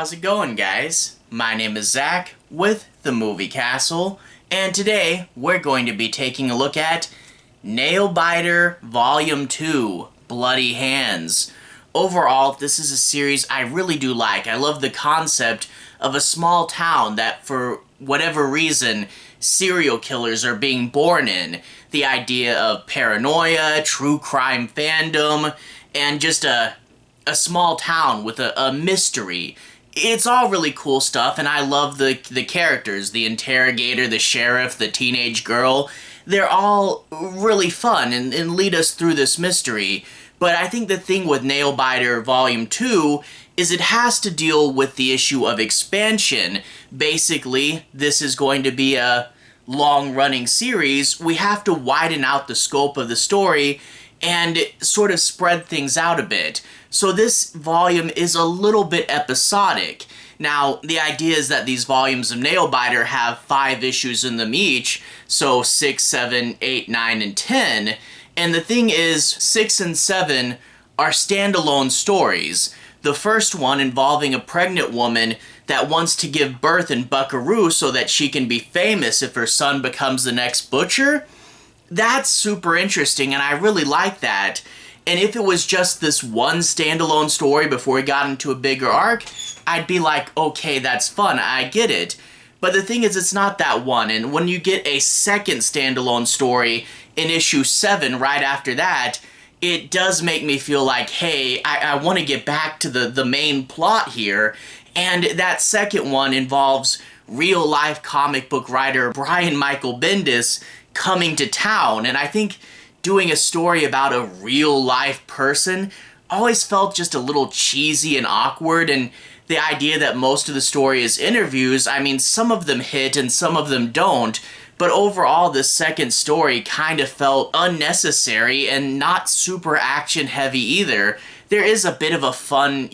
how's it going, guys? My name is Zach with the Movie Castle, and today we're going to be taking a look at Nailbiter Volume 2, Bloody Hands. Overall, this is a series I really do like. I love the concept of a small town that, for whatever reason, serial killers are being born in. The idea of paranoia, true crime fandom, and just a small town with a mystery. It's all really cool stuff, and I love the characters. The interrogator, the sheriff, the teenage girl. They're all really fun and lead us through this mystery. But I think the thing with Nailbiter Volume 2 is it has to deal with the issue of expansion. Basically, this is going to be a long-running series. We have to widen out the scope of the story and sort of spread things out a bit. So this volume is a little bit episodic. Now, the idea is that these volumes of Nailbiter have 5 issues in them each, so 6, 7, 8, 9, and 10. And the thing is, 6 and 7 are standalone stories. The first one involving a pregnant woman that wants to give birth in Buckaroo so that she can be famous if her son becomes the next butcher. That's super interesting, and I really like that. And if it was just this one standalone story before we got into a bigger arc, I'd be like, okay, that's fun, I get it. But the thing is, it's not that one, and when you get a second standalone story in issue 7 right after that, it does make me feel like, hey, I want to get back to the main plot here. And that second one involves real-life comic book writer Brian Michael Bendis coming to town, and I think doing a story about a real-life person always felt just a little cheesy and awkward, and the idea that most of the story is interviews, I mean, some of them hit and some of them don't, but overall this second story kind of felt unnecessary and not super action-heavy either. There is a bit of a fun,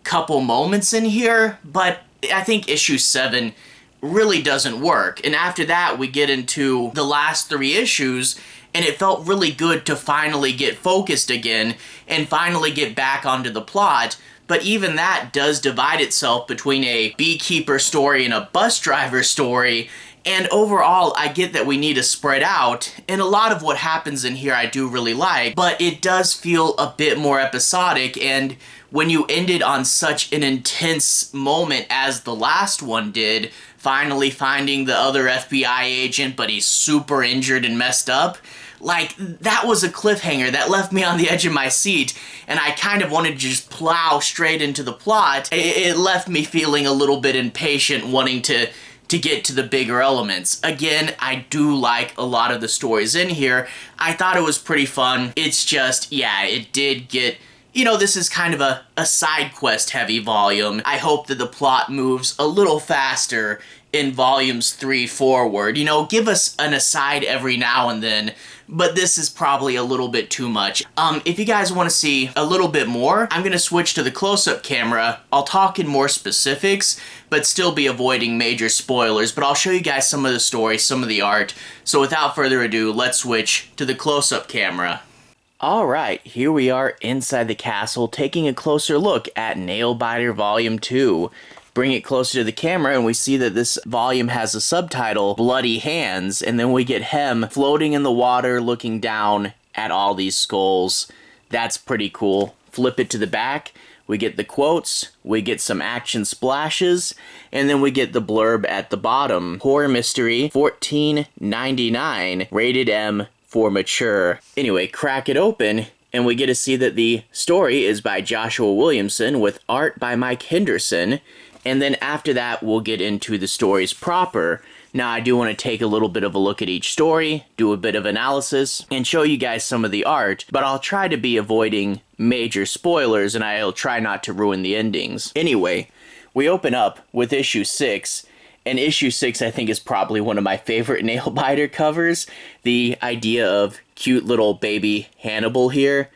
couple moments in here, but I think issue 7 really doesn't work. And after that, we get into the last 3 issues, and it felt really good to finally get focused again and finally get back onto the plot. But even that does divide itself between a beekeeper story and a bus driver story. And overall, I get that we need to spread out, and a lot of what happens in here I do really like, but it does feel a bit more episodic, and when you end it on such an intense moment as the last one did, finally finding the other FBI agent, but he's super injured and messed up, like, that was a cliffhanger that left me on the edge of my seat, and I kind of wanted to just plow straight into the plot. It left me feeling a little bit impatient, wanting to get to the bigger elements. Again, I do like a lot of the stories in here. I thought it was pretty fun. It's just, yeah, it did get, this is kind of a side quest heavy volume. I hope that the plot moves a little faster in volumes 3 forward. Give us an aside every now and then, but this is probably a little bit too much. If you guys want to see a little bit more, I'm going to switch to the close-up camera. I'll talk in more specifics, but still be avoiding major spoilers, but I'll show you guys some of the story, some of the art. So without further ado, let's switch to the close-up camera. Alright, here we are inside the castle, taking a closer look at Nailbiter Volume 2. Bring it closer to the camera and we see that this volume has a subtitle, Bloody Hands, and then we get Hem floating in the water looking down at all these skulls. That's pretty cool. Flip it to the back, we get the quotes, we get some action splashes, and then we get the blurb at the bottom. Horror Mystery, $14.99, rated M for mature. Anyway, crack it open, and we get to see that the story is by Joshua Williamson with art by Mike Henderson. And then after that, we'll get into the stories proper. Now, I do want to take a little bit of a look at each story, do a bit of analysis, and show you guys some of the art, but I'll try to be avoiding major spoilers, and I'll try not to ruin the endings. Anyway, we open up with issue 6, and issue 6 I think is probably one of my favorite Nailbiter covers. The idea of cute little baby Hannibal here,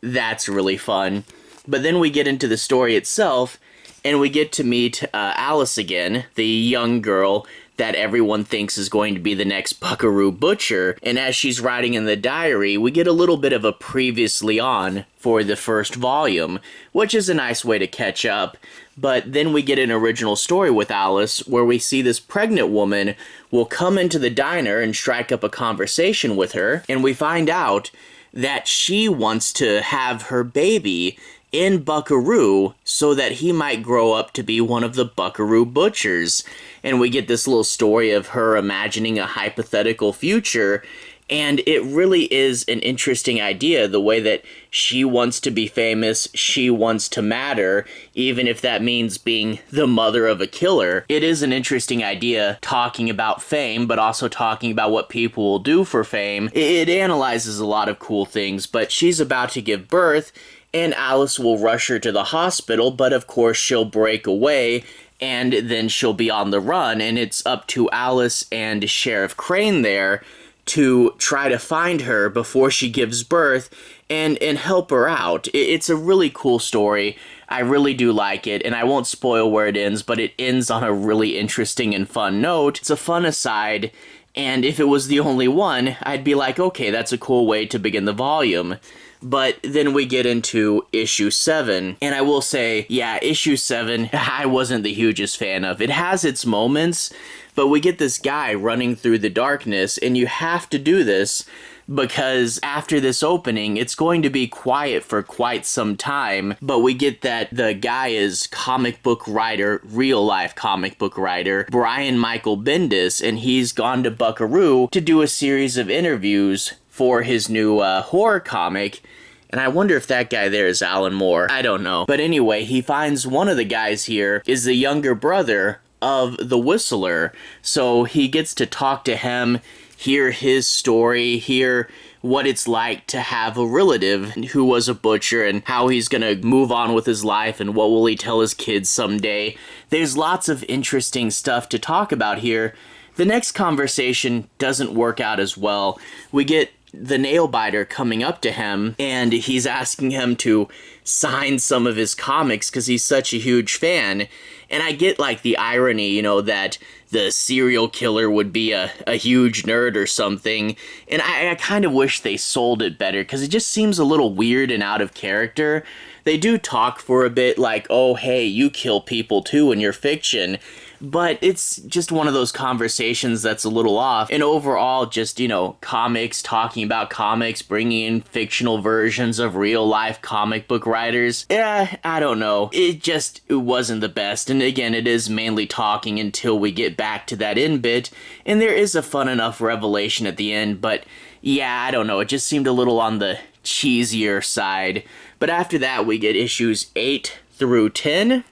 that's really fun. But then we get into the story itself, and we get to meet Alice again, the young girl that everyone thinks is going to be the next Buckaroo Butcher. And as she's writing in the diary, we get a little bit of a previously on for the first volume, which is a nice way to catch up. But then we get an original story with Alice where we see this pregnant woman will come into the diner and strike up a conversation with her, and we find out that she wants to have her baby in Buckaroo so that he might grow up to be one of the Buckaroo Butchers. And we get this little story of her imagining a hypothetical future, and it really is an interesting idea, the way that she wants to be famous, she wants to matter, even if that means being the mother of a killer. It is an interesting idea, talking about fame, but also talking about what people will do for fame. It analyzes a lot of cool things, but she's about to give birth, and Alice will rush her to the hospital, but of course she'll break away, and then she'll be on the run, and it's up to Alice and Sheriff Crane there to try to find her before she gives birth and help her out. It's a really cool story. I really do like it, and I won't spoil where it ends, but it ends on a really interesting and fun note. It's a fun aside, and if it was the only one, I'd be like, okay, that's a cool way to begin the volume. But then we get into issue 7, and I will say, yeah, issue 7, I wasn't the hugest fan of. It has its moments, but we get this guy running through the darkness, and you have to do this because after this opening, it's going to be quiet for quite some time, but we get that the guy is comic book writer, real-life comic book writer, Brian Michael Bendis, and he's gone to Buckaroo to do a series of interviews for his new horror comic, and I wonder if that guy there is Alan Moore. I don't know. But anyway, he finds one of the guys here is the younger brother of the Whistler, so he gets to talk to him, hear his story, hear what it's like to have a relative who was a butcher and how he's gonna move on with his life and what will he tell his kids someday. There's lots of interesting stuff to talk about here. The next conversation doesn't work out as well. We get the Nailbiter coming up to him, and he's asking him to sign some of his comics because he's such a huge fan. And I get, like, the irony, you know, that the serial killer would be a huge nerd or something. And I kind of wish they sold it better because it just seems a little weird and out of character. They do talk for a bit like, oh, hey, you kill people too in your fiction. But it's just one of those conversations that's a little off. And overall, just, you know, comics, talking about comics, bringing in fictional versions of real-life comic book writers. I don't know. It wasn't the best. And again, it is mainly talking until we get back to that end bit. And there is a fun enough revelation at the end, but yeah, I don't know. It just seemed a little on the cheesier side. But after that, we get issues 8 through 10.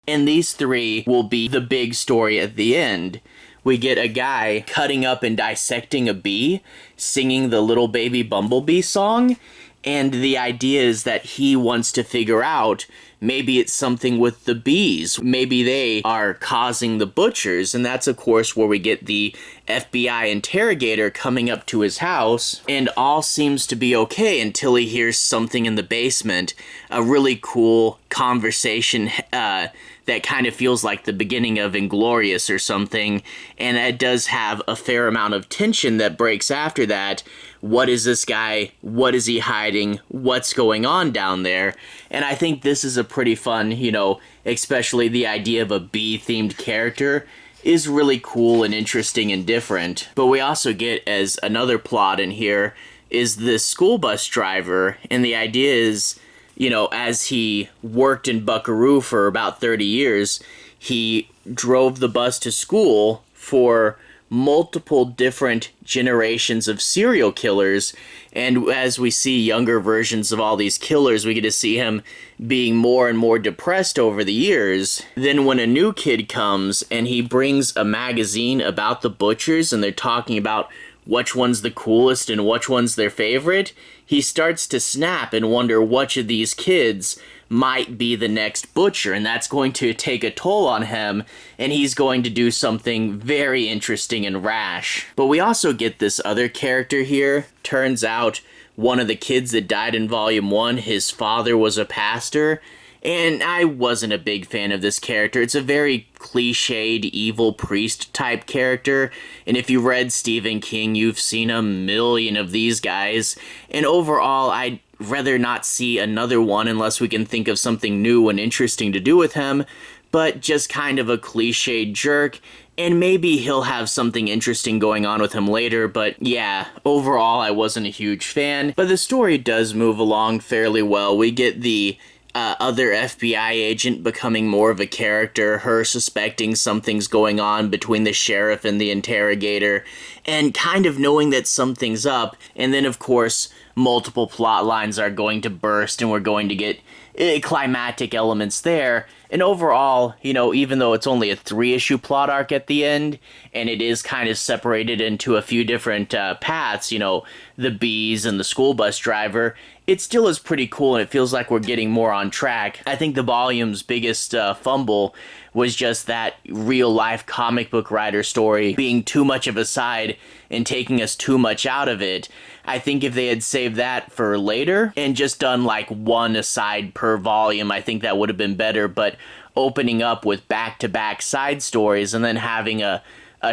And these 3 will be the big story at the end. We get a guy cutting up and dissecting a bee, singing the Little Baby Bumblebee song, and the idea is that he wants to figure out maybe it's something with the bees. Maybe they are causing the butchers, and that's of course where we get the FBI interrogator coming up to his house, and all seems to be okay until he hears something in the basement. A really cool conversation that kind of feels like the beginning of Inglorious or something, and it does have a fair amount of tension that breaks after that. What is this guy? What is he hiding? What's going on down there? And I think this is a pretty fun, you know, especially the idea of a bee-themed character is really cool and interesting and different. But we also get, as another plot in here, is the school bus driver, and the idea is, you know, as he worked in Buckaroo for about 30 years, he drove the bus to school for multiple different generations of serial killers, and as we see younger versions of all these killers, we get to see him being more and more depressed over the years. Then when a new kid comes and he brings a magazine about the butchers and they're talking about which one's the coolest and which one's their favorite, he starts to snap and wonder which of these kids might be the next butcher, and that's going to take a toll on him, and he's going to do something very interesting and rash. But we also get this other character here. Turns out one of the kids that died in Volume 1, his father was a pastor, And I wasn't a big fan of this character. It's a very cliched evil priest type character, and if you read Stephen King, you've seen a million of these guys, and overall, I'd rather not see another one unless we can think of something new and interesting to do with him, but just kind of a cliched jerk, and maybe he'll have something interesting going on with him later, but yeah, overall, I wasn't a huge fan. But the story does move along fairly well. We get the other FBI agent becoming more of a character, her suspecting something's going on between the sheriff and the interrogator, and kind of knowing that something's up, and then of course multiple plot lines are going to burst and we're going to get climactic elements there. And overall, you know, even though it's only a 3-issue plot arc at the end, and it is kind of separated into a few different paths, you know, the bees and the school bus driver, it still is pretty cool, and it feels like we're getting more on track. I think the volume's biggest fumble was just that real-life comic book writer story being too much of a side and taking us too much out of it. I think if they had saved that for later and just done like one aside per volume, I think that would have been better, but opening up with back-to-back side stories and then having a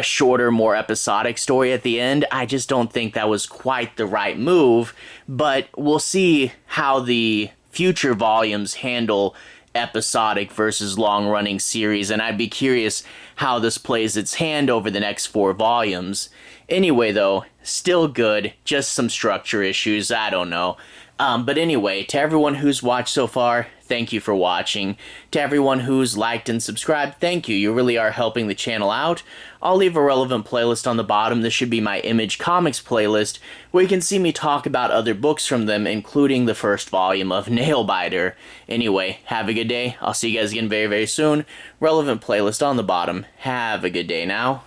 shorter, more episodic story at the end, I just don't think that was quite the right move, but we'll see how the future volumes handle episodic versus long-running series, and I'd be curious how this plays its hand over the next 4 volumes. Anyway, though, still good, just some structure issues, I don't know. But anyway, to everyone who's watched so far, thank you for watching. To everyone who's liked and subscribed, thank you. You really are helping the channel out. I'll leave a relevant playlist on the bottom. This should be my Image Comics playlist, where you can see me talk about other books from them, including the first volume of Nailbiter. Anyway, have a good day. I'll see you guys again very, very soon. Relevant playlist on the bottom. Have a good day now.